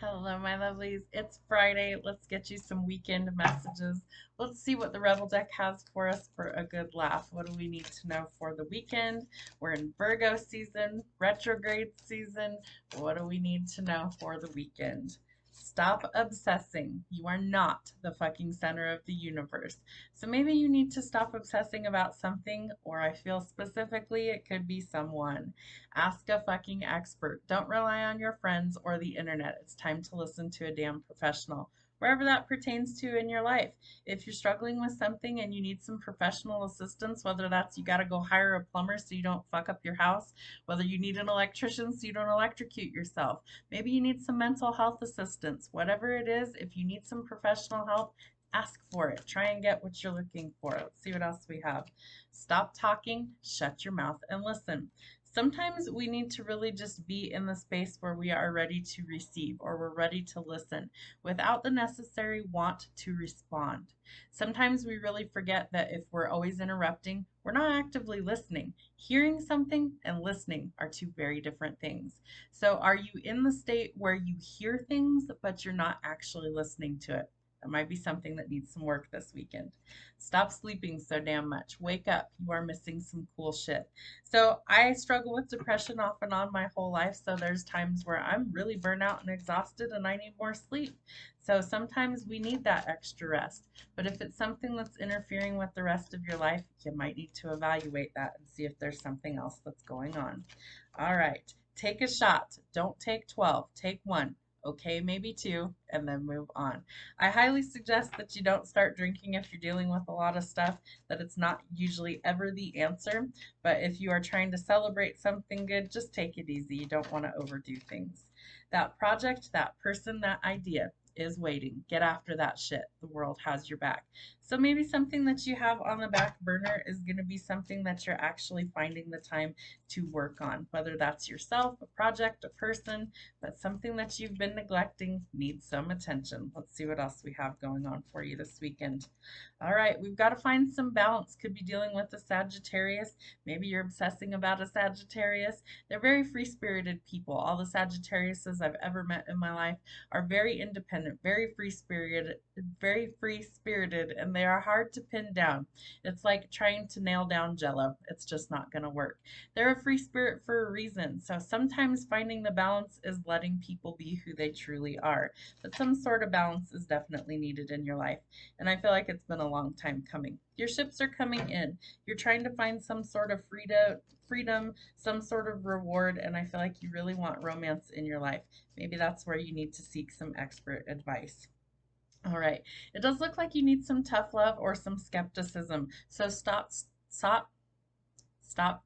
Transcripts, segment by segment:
Hello, my lovelies. It's Friday. Let's get you some weekend messages. Let's see what the Rebel deck has for us for a good laugh. What do we need to know for the weekend? We're in Virgo season, retrograde season. What do we need to know for the weekend? Stop obsessing. You are not the fucking center of the universe. So maybe you need to stop obsessing about something, or I feel specifically it could be someone. Ask a fucking expert. Don't rely on your friends or the internet. It's time to listen to a damn professional, wherever that pertains to in your life. If you're struggling with something and you need some professional assistance, whether that's you got to go hire a plumber so you don't fuck up your house, whether you need an electrician so you don't electrocute yourself, maybe you need some mental health assistance, whatever it is, if you need some professional help, ask for it. Try and get what you're looking for. Let's see what else we have. Stop talking, shut your mouth, and listen. Sometimes we need to really just be in the space where we are ready to receive or we're ready to listen without the necessary want to respond. Sometimes we really forget that if we're always interrupting, we're not actively listening. Hearing something and listening are two very different things. So, are you in the state where you hear things but you're not actually listening to it? That might be something that needs some work this weekend. Stop sleeping so damn much. Wake up. You are missing some cool shit. So I struggle with depression off and on my whole life. So there's times where I'm really burnt out and exhausted and I need more sleep. So sometimes we need that extra rest. But if it's something that's interfering with the rest of your life, you might need to evaluate that and see if there's something else that's going on. All right. Take a shot. Don't take 12. Take one. Okay, maybe two, and then move on. I highly suggest that you don't start drinking if you're dealing with a lot of stuff, that it's not usually ever the answer. But if you are trying to celebrate something good, just take it easy. You don't want to overdo things. That project, that person, that idea is waiting. Get after that shit. The world has your back. So maybe something that you have on the back burner is going to be something that you're actually finding the time to work on, whether that's yourself, a project, a person, but something that you've been neglecting needs some attention. Let's see what else we have going on for you this weekend. All right, we've got to find some balance. Could be dealing with a Sagittarius. Maybe you're obsessing about a Sagittarius. They're very free-spirited people. All the Sagittariuses I've ever met in my life are very independent, very free-spirited, and they are hard to pin down. It's like trying to nail down Jello. It's just not going to work. They're a free spirit for a reason. So sometimes finding the balance is letting people be who they truly are. But some sort of balance is definitely needed in your life. And I feel like it's been a long time coming. Your ships are coming in. You're trying to find some sort of freedom, some sort of reward, and I feel like you really want romance in your life. Maybe that's where you need to seek some expert advice. All right. It does look like you need some tough love or some skepticism. So stop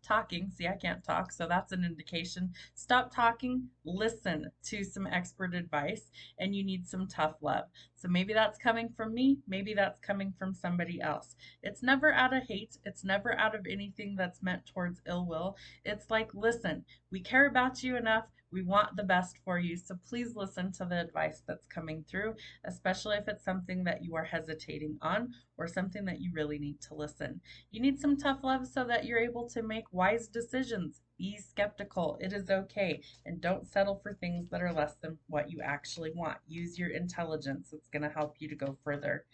talking. See, I can't talk, so that's an indication. Stop talking, listen to some expert advice, and you need some tough love. So maybe that's coming from me, maybe that's coming from somebody else. It's never out of hate, it's never out of anything that's meant towards ill will. It's like, listen, we care about you enough. We want the best for you, so please listen to the advice that's coming through, especially if it's something that you are hesitating on or something that you really need to listen. You need some tough love so that you're able to make wise decisions. Be skeptical. It is okay. And don't settle for things that are less than what you actually want. Use your intelligence. It's going to help you to go further.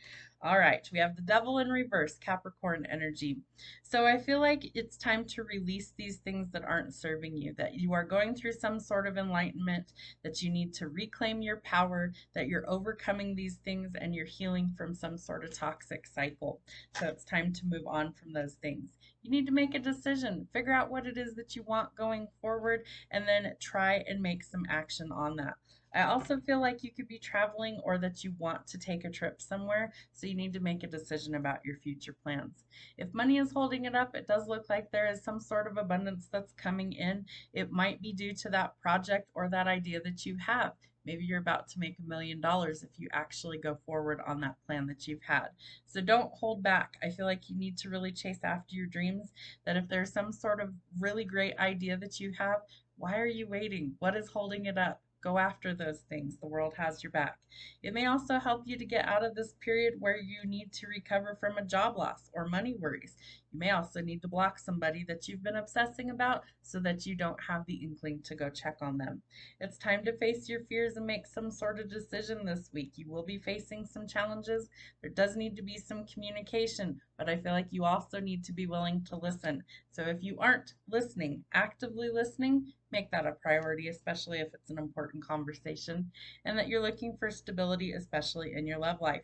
All right, we have the devil in reverse, Capricorn energy. So I feel like it's time to release these things that aren't serving you, that you are going through some sort of enlightenment, that you need to reclaim your power, that you're overcoming these things and you're healing from some sort of toxic cycle. So it's time to move on from those things. You need to make a decision, figure out what it is that you want going forward, and then try and make some action on that. I also feel like you could be traveling or that you want to take a trip somewhere, so you need to make a decision about your future plans. If money is holding it up, it does look like there is some sort of abundance that's coming in. It might be due to that project or that idea that you have. Maybe you're about to make $1 million if you actually go forward on that plan that you've had. So don't hold back. I feel like you need to really chase after your dreams. That if there's some sort of really great idea that you have, why are you waiting? What is holding it up? Go after those things. The world has your back. It may also help you to get out of this period where you need to recover from a job loss or money worries. You may also need to block somebody that you've been obsessing about so that you don't have the inkling to go check on them. It's time to face your fears and make some sort of decision this week. You will be facing some challenges. There does need to be some communication, but I feel like you also need to be willing to listen. So if you aren't listening, actively listening, make that a priority, especially if it's an important conversation, and that you're looking for stability, especially in your love life.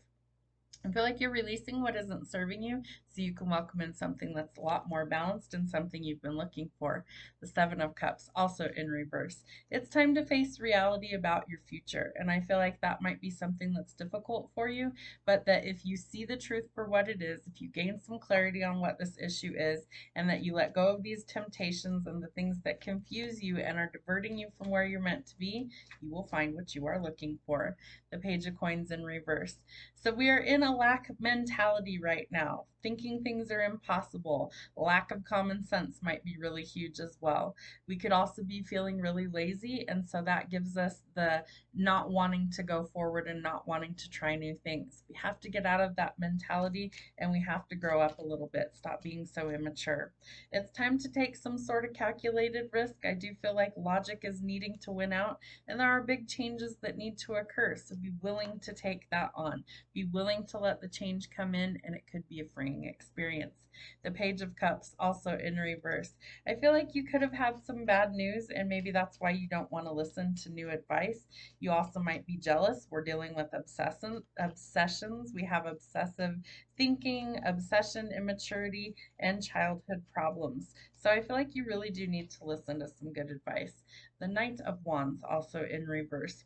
I feel like you're releasing what isn't serving you so you can welcome in something that's a lot more balanced and something you've been looking for. The Seven of Cups, also in reverse. It's time to face reality about your future. And I feel like that might be something that's difficult for you, but that if you see the truth for what it is, if you gain some clarity on what this issue is, and that you let go of these temptations and the things that confuse you and are diverting you from where you're meant to be, you will find what you are looking for. The Page of Coins in reverse. So we are in a lack mentality right now, thinking things are impossible. Lack of common sense might be really huge as well. We could also be feeling really lazy, and so that gives us the not wanting to go forward and not wanting to try new things. We have to get out of that mentality, and we have to grow up a little bit, stop being so immature. It's time to take some sort of calculated risk. I do feel like logic is needing to win out, and there are big changes that need to occur, so be willing to take that on. Be willing to let the change come in, and it could be a freeing experience. The Page of Cups, also in reverse. I feel like you could have had some bad news, and maybe that's why you don't want to listen to new advice. You also might be jealous. We're dealing with obsessions. We have obsessive thinking, obsession, immaturity, and childhood problems. So I feel like you really do need to listen to some good advice. The Knight of Wands, also in reverse.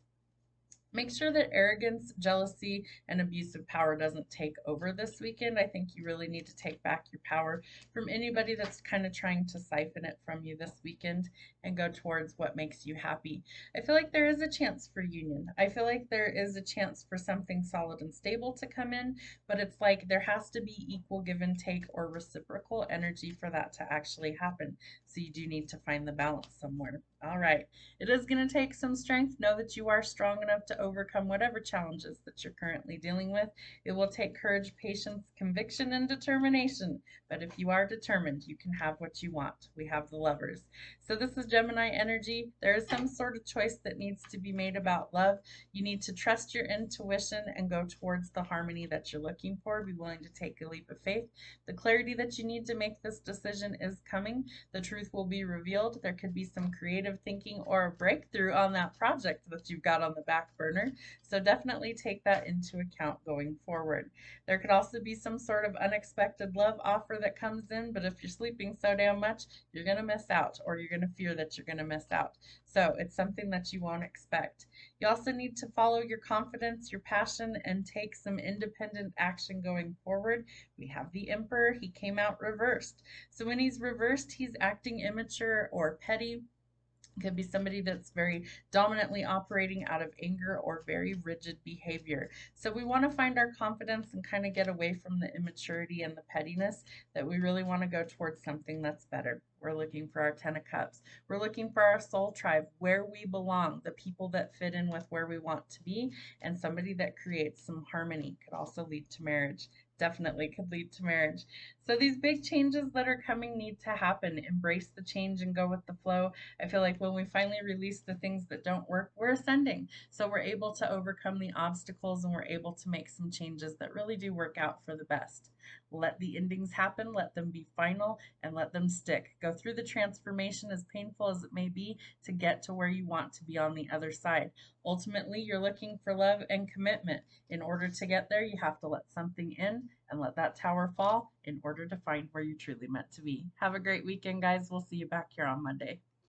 Make sure that arrogance, jealousy, and abusive power doesn't take over this weekend. I think you really need to take back your power from anybody that's kind of trying to siphon it from you this weekend and go towards what makes you happy. I feel like there is a chance for union. I feel like there is a chance for something solid and stable to come in, but it's like there has to be equal give and take or reciprocal energy for that to actually happen. So you do need to find the balance somewhere. All right. It is going to take some strength. Know that you are strong enough to overcome whatever challenges that you're currently dealing with. It will take courage, patience, conviction, and determination. But if you are determined, you can have what you want. We have the Lovers. So this is Gemini energy. There is some sort of choice that needs to be made about love. You need to trust your intuition and go towards the harmony that you're looking for. Be willing to take a leap of faith. The clarity that you need to make this decision is coming. The truth will be revealed. There could be some creative thinking or a breakthrough on that project that you've got on the back burner. So definitely take that into account going forward. There could also be some sort of unexpected love offer that comes in, but if you're sleeping so damn much, you're going to miss out, or you're going to fear that you're going to miss out. So it's something that you won't expect. You also need to follow your confidence, your passion, and take some independent action going forward. We have the Emperor. He came out reversed. So when he's reversed, he's acting immature or petty. Could be somebody that's very dominantly operating out of anger or very rigid behavior. So we want to find our confidence and kind of get away from the immaturity and the pettiness, that we really want to go towards something that's better. We're looking for our Ten of Cups. We're looking for our soul tribe, where we belong, the people that fit in with where we want to be, and somebody that creates some harmony. Could also lead to marriage. Definitely could lead to marriage. So these big changes that are coming need to happen. Embrace the change and go with the flow. I feel like when we finally release the things that don't work, we're ascending. So we're able to overcome the obstacles, and we're able to make some changes that really do work out for the best. Let the endings happen, let them be final, and let them stick. Go through the transformation, as painful as it may be, to get to where you want to be on the other side. Ultimately, you're looking for love and commitment. In order to get there, you have to let something in and let that tower fall in order to find where you're truly meant to be. Have a great weekend, guys. We'll see you back here on Monday.